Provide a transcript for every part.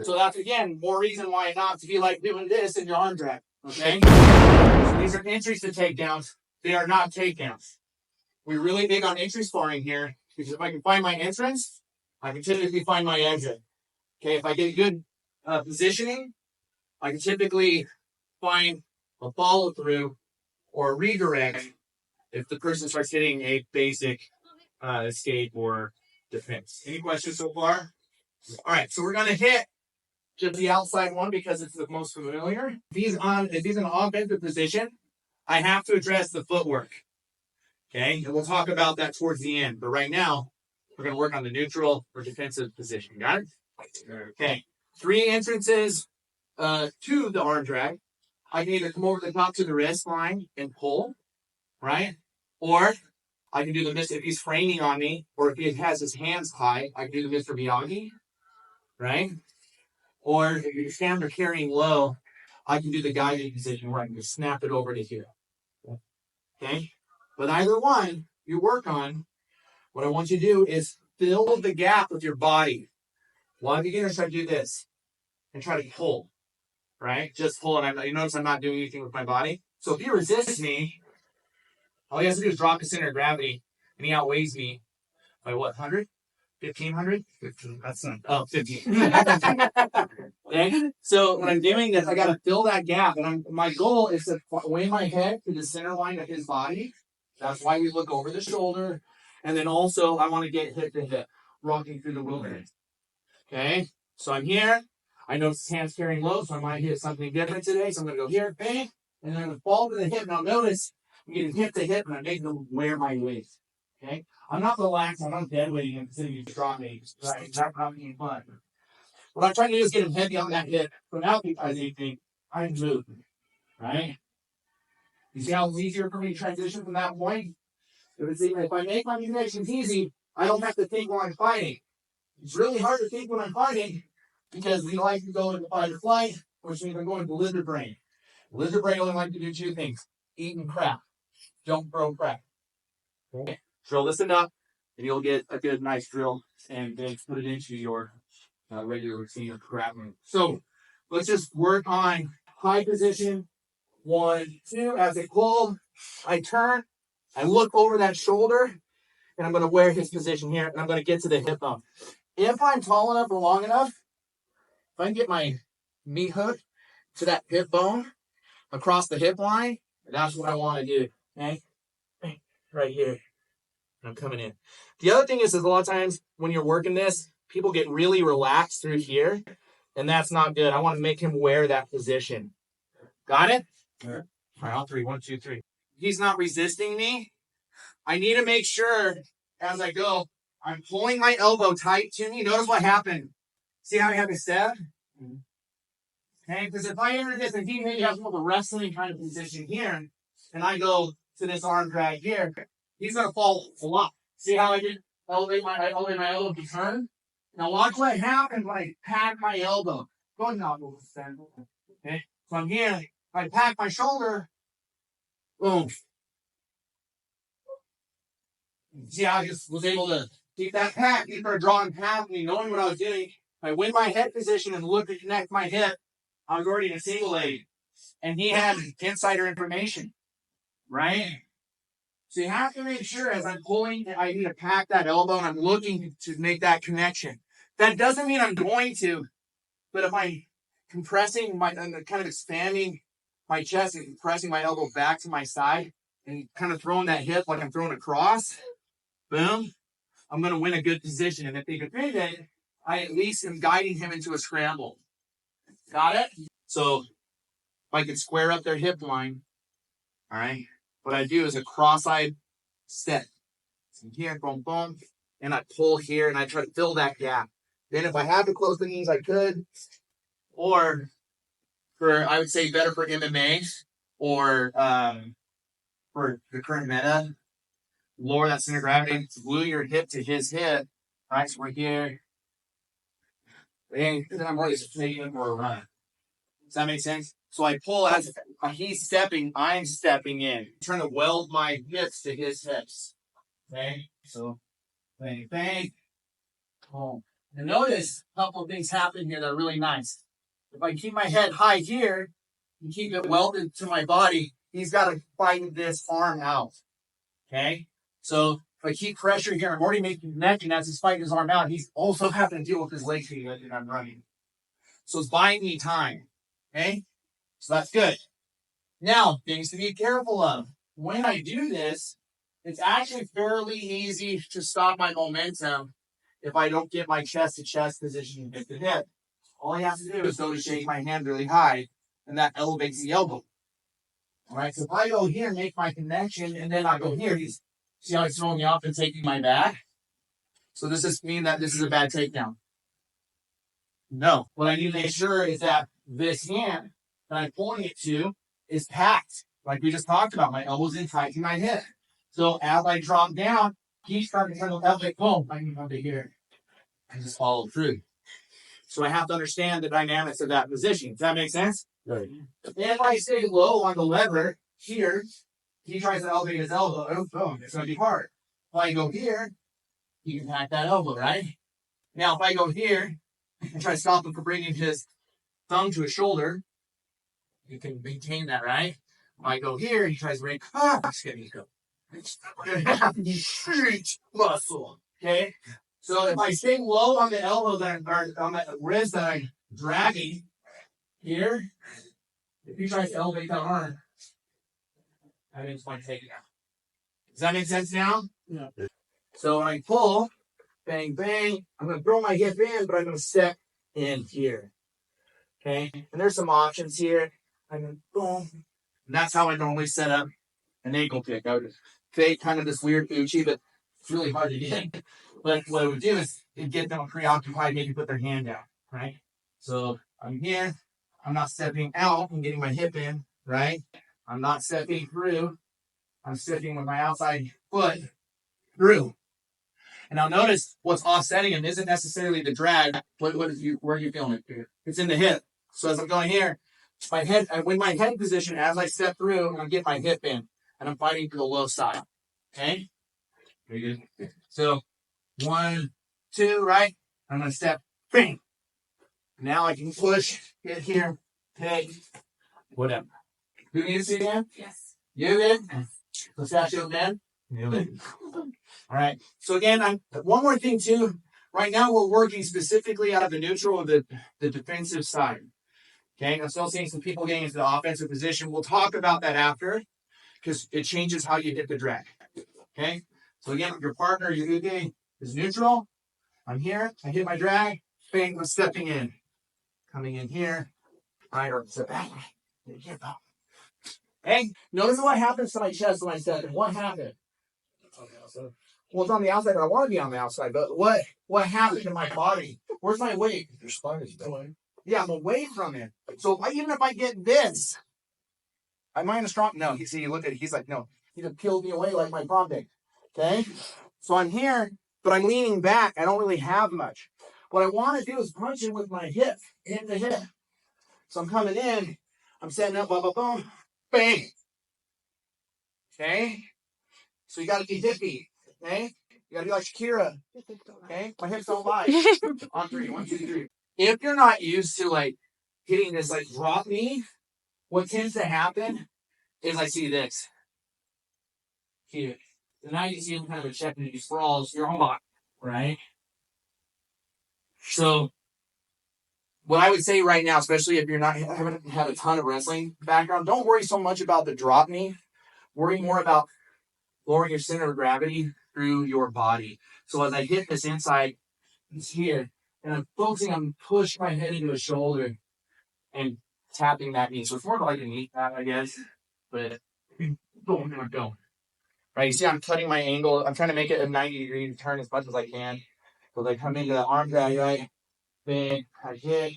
So that's, again, more reason why not to be like doing this in your arm drag. Okay? So these are entries to takedowns. They are not takedowns. We're really big on entry sparring here, because if I can find my entrance, I can typically find my exit. Okay, if I get good positioning, I can typically find a follow through or a redirect if the person starts hitting a basic escape or defense. Any questions so far? All right, so we're going to hit just the outside one because it's the most if he's in an offensive position, I have to address the footwork. Okay, and we'll talk about that towards the end. But right now, we're going to work on the neutral or defensive position. Got it? Okay, 3 entrances to the arm drag. I can either come over the top to the wrist line and pull, right? Or I can do the Mr. If he's framing on me, or if he has his hands high, I can do the Mr. Miyagi, right? Or if you stand or carrying low, I can do the guided position where I can just snap it over to here. Okay? But either one you work on, what I want you to do is fill the gap with your body. A lot of beginners try to do this and try to pull, right? Just pull, and you notice I'm not doing anything with my body. So if he resists me, all he has to do is drop his center of gravity, and he outweighs me by what, 100? 1,500? 15. That's not. 15. Okay? So when I'm doing this, I got to fill that gap, and my goal is to weigh my head to the center line of his body. That's why we look over the shoulder, and then also I want to get hip to hip, rocking through the wilderness. Okay? So I'm here. I know his hand's carrying low, so I might hit something different today. So I'm going to go here, bang, and then I'm going to fall to the hip. Now notice I'm getting hip to hip, and I'm making him wear my weight. Okay? I'm not relaxed. I'm not dead weighting him because then you drop me. Right? That's not being fun. What I'm trying to do is get him heavy on that hip. So now because they think I'm moving. Right? You see how it's easier for me to transition from that point? If I make my munitions easy, I don't have to think while I'm fighting. It's really hard to think when I'm fighting because we like to go into fight or flight, which means I'm going to lizard brain. Lizard brain only like to do 2 things: eat and crap. Don't throw crap. Okay. Drill this enough, and you'll get a good, nice drill, and then put it into your regular routine of crap. So let's just work on high position. 1, 2. As I pull, I turn, I look over that shoulder, and I'm going to wear his position here, and I'm going to get to the hip bone. If I'm tall enough or long enough, if I can get my meat hook to that hip bone across the hip line, that's what I want to do. Okay? Right here. I'm coming in. The other thing is a lot of times when you're working this, people get really relaxed through here, and that's not good. I want to make him wear that position. Got it? All right, all 3. 1, 2, 3. He's not resisting me. I need to make sure as I go, I'm pulling my elbow tight to me. Notice what happened. See how I have a step? Okay, because if I enter this and he maybe has more of a wrestling kind of position here, and I go to this arm drag here, he's going to fall a lot. See how I did elevate my elbow to turn? Now watch what happens when I pack my elbow. Go ahead now. Okay, so I'm here. If I pack my shoulder, boom. See how I just was able to keep that pack, keep her drawing past me, knowing what I was doing. If I win my head position and look to connect my hip, I was already in a single leg. And he had insider information, right? So you have to make sure as I'm pulling, I need to pack that elbow and I'm looking to make that connection. That doesn't mean I'm going to, but if I'm compressing kind of expanding my chest and compressing my elbow back to my side and kind of throwing that hip like I'm throwing across, boom, I'm going to win a good position. And if they defend it, I at least am guiding him into a scramble. Got it? So if I can square up their hip line, all right, what I do is a cross-eyed step. So here, boom, boom, and I pull here and I try to fill that gap. Then if I have to close the knees, I could. Or I would say better for MMA or for the current meta, lower that center of gravity, glue your hip to his hip. All right, so we're here. And then I'm ready to take him for a run. Does that make sense? So I pull as he's stepping, I'm stepping in. I'm trying to weld my hips to his hips. Okay? So, bang, bang. Boom. And notice a couple of things happen here that are really nice. If I keep my head high here and keep it welded to my body, he's got to fight this arm out. Okay? So if I keep pressure here, I'm already making connection as he's fighting his arm out. He's also having to deal with his legs here and I'm running. So it's buying me time. Okay? So that's good. Now, things to be careful of. When I do this, it's actually fairly easy to stop my momentum if I don't get my chest-to-chest position hip to hip. All I have to do is go to shake my hand really high, and that elevates the elbow. All right, so if I go here and make my connection, and then I go here, see how he's throwing me off and taking my back? So does this mean that this is a bad takedown? No. What I need to make sure is that this hand that I'm pulling it to is packed. Like we just talked about, my elbow's in tight to my hip. So as I drop down, he's starting to turn the elbow, boom, I can come to here and just follow through. So I have to understand the dynamics of that position. Does that make sense? Right. If I stay low on the lever here, he tries to elevate his elbow. Oh, boom, it's going to be hard. If I go here, he can pack that elbow, right? Now, if I go here and try to stop him from bringing his thumb to his shoulder, you can maintain that, right? If I go here, he tries to bring, it's going to go. Muscle, okay? So if I stay low on the elbow or on the wrist that I'm dragging here, if he tries to elevate that arm, I mean, it's my takedown. Does that make sense now? Yeah. So when I pull, bang, bang, I'm going to throw my hip in, but I'm going to step in here. Okay? And there's some options here. I'm going to boom. And that's how I normally set up an ankle kick. I would fake kind of this weird Uchi, but it's really hard to get. But what I would do is get them preoccupied, maybe put their hand down, right? So I'm here. I'm not stepping out and getting my hip in, right? I'm not stepping through. I'm stepping with my outside foot through. And now notice what's offsetting him isn't necessarily the drag. Where are you feeling it? It's in the hip. So as I'm going here, my head, with my head position, as I step through, I'm get my hip in, and I'm fighting to the low side. Okay? Very good. So 1, 2, right? I'm going to step, bang. Now I can push, get here, take, whatever. Do you need to see it again? Yes. You did? Pistachio man? Yeah. All right. So again, one more thing too. Right now we're working specifically out of the neutral of the defensive side. Okay. I'm still seeing some people getting into the offensive position. We'll talk about that after because it changes how you hit the drag. Okay. So again, your partner, your Uge is neutral. I'm here. I hit my drag. Bang. I'm stepping in. Coming in here. Right. Or step back. Hey, notice what happens to my chest when I step in. What happened? Well, it's on the outside, but I want to be on the outside. But what happened to my body? Where's my weight? Your spine is going. Yeah, I'm away from it. So even if I get this, am I in a strong? No. You see, look at it. He's like, no. He just peeled me away like my prom day. Okay? So I'm here, but I'm leaning back. I don't really have much. What I want to do is punch in with my hip, hit the hip. So I'm coming in. I'm setting up, blah, blah, boom. Bang. Okay? So you got to be hippie. Okay? You got to be like Shakira. Okay? My hips don't lie. On 3. 1, 2, 3. If you're not used to like hitting this like drop knee, what tends to happen is I see this. Here. And now you see him kind of a check and he sprawls your whole body. Right? So what I would say right now, especially if you're not haven't had a ton of wrestling background, don't worry so much about the drop knee. Worry more about lowering your center of gravity through your body. So as I hit this inside, it's here, and I'm focusing on pushing my head into a shoulder and tapping that knee. So it's more like a knee tap, I guess. But boom, go. Right, you see I'm cutting my angle. I'm trying to make it a 90-degree turn as much as I can. So I come into the arm drag, right? Then I hit,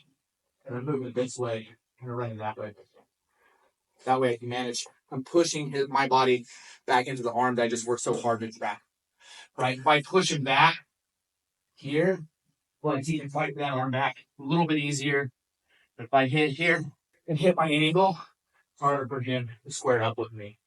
and I move it this way, and I run it that way. That way I can manage. I'm pushing my body back into the arm that I just worked so hard to trap. Right? If I push him back here, well, I can fight that arm back a little bit easier. But if I hit here and hit my angle, it's harder for him to square up with me.